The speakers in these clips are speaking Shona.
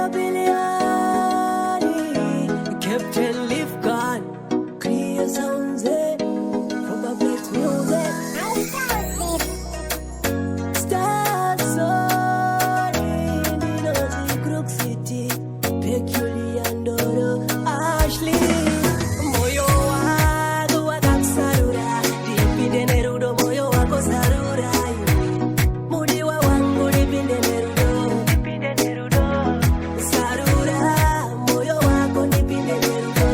Mario Biliani, Captain Lifkan, clear sounds, probably music. Star Sony, Dinozi, Crook City, Peculiar Ndoro, Ashley. Moyo wangu wakakusarura, dipinde nerudo moyo wako sarura. Mudiwa wangu dipinde nerudo, sarura moyo wako dipinde nerudo,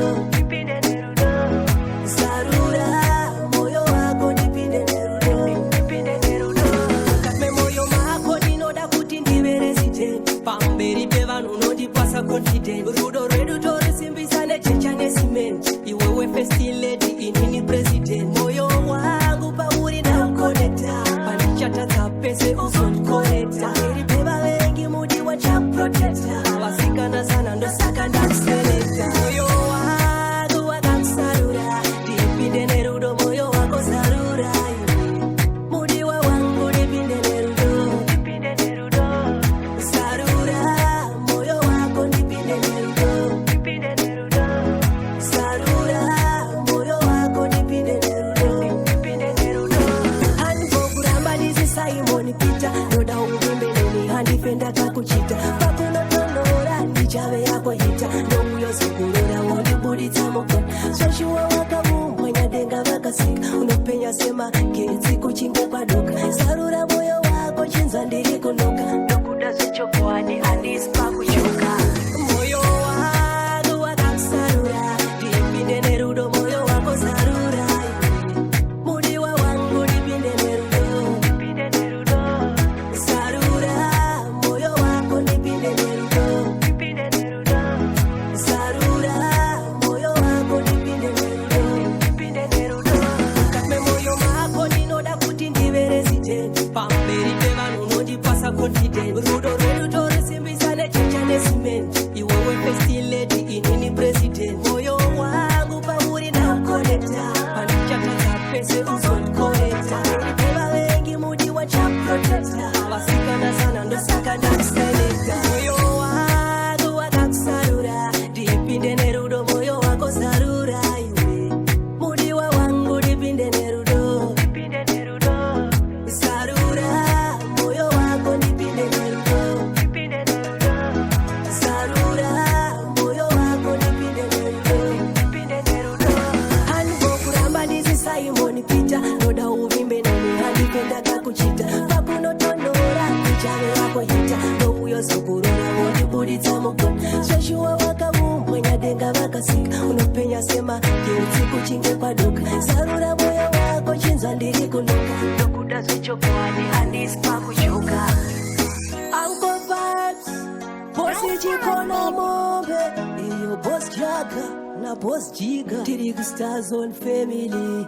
sarura moyo wako dipinde nerudo. Kame moyo mako dinoda kuti ndive resident, pamberi pevanu nondipasa confident. Rudo rwedu torisimbisane checha necement, iwewe first lady inini president. Moyo wangu pauri ndaukoneta, panichatadza pese uzondikoneta. Pamberi pevavengi mudiwa chaprotecta, vasikana sana ndosaka ndakuselekta. Moyo wangu wakakusarura, dipinde nerudo moyo wako sarura. Mudiwa wangu dipinde nerudo, sarura moyo wako dipinde nerudo, sarura moyo wako dipinde nerudo. Handipoguramba ndisi Simon Peter, noda ungembeleni handifenda kakuchita. Pakunotonora ndichave yako hita, nouyo sukurora wondibuditsa mukona. Swashiwa wakavumbwa nyadenga vakasika, unopenya sema ketsi kuchinge kwadoka. Sarura moyo wako chinza ndiri kunoka, ndokuda zvechokwadi handisi pakuchoka. Moyo wangu wakakusarura, dipinde nerudo moyo wako sarura. Mudiwa wangu dipinde nerudo, sarura moyo wako dipinde nerudo, sarura moyo wako dipinde nerudo. Kame moyo mako ndinoda kuti ndive resident, pamberi pevanhu nondipasa confident. Rudo rwedu torisimbisane checha necement, iwewe first lady inini president. Moyo wangu pauri ndaukoneta, panichatadza pese uzondikoneta. Pamberi pevavengi mudiwa chaprotecta, vasikana sana ndosaka ndakuselekta. Moyo wangu wakakusarura, dipinde nerudo moyo wako sarura. Iwe mudiwa wangu dipinde nerudo, sarura moyo wako dipinde nerudo, sarura moyo wako dipinde nerudo. Handipoguramba ndisi Simon Peter, noda uvimbe neni handipenda kakuchita. Pakunotonora ndichave yako hita, nouyo sukurora wondibuditsa mukona. Swashiwa wakavumbwa nyadenga vakasika, unopenya sema ketsi kuchinge kwadoka. Sarura moyo wako chinza ndiri kunoka, ndokuda zvechokwadi handisi pakuchoka. Uncle Vibes, bosi chikona mombe, iyo boss Jaga na boss Jiga, tiri ku Star Zone family.